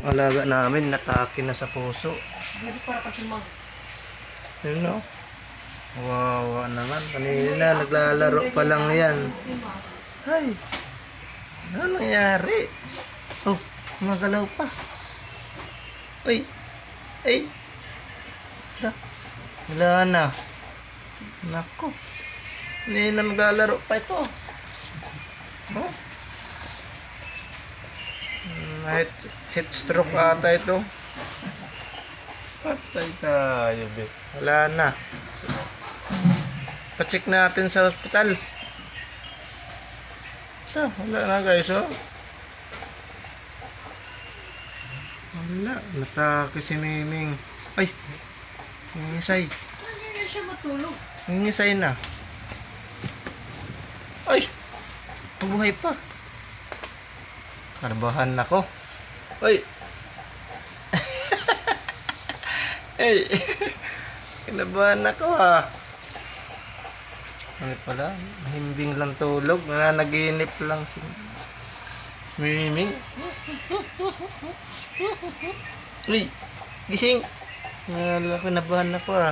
alaga namin natake na sa puso. Hindi para kasi mag... Yun no? Wawa naman. Kanina naglalaro pa lang yan. Ay! Ano nangyari? Oh, magalaw pa. Uy! Ay! Wala na. Nako. Kanina naglalaro pa ito. Oh? Heat stroke ata ito. Patay tayo, be. Wala na. Pa-check natin sa ospital. Wala na guys, oh. Wala. Natake si Miming. Ay! Nangisay. Hindi siya matulog. Nangisay na. Ay! Mabuhay pa. Karbahan ako. Ay! Ay! Kinabahan ako ha. Ano pala? Mahimbing lang tulog. Nanaginip lang si Miming. Uy! Gising! Kinabahan ako ha.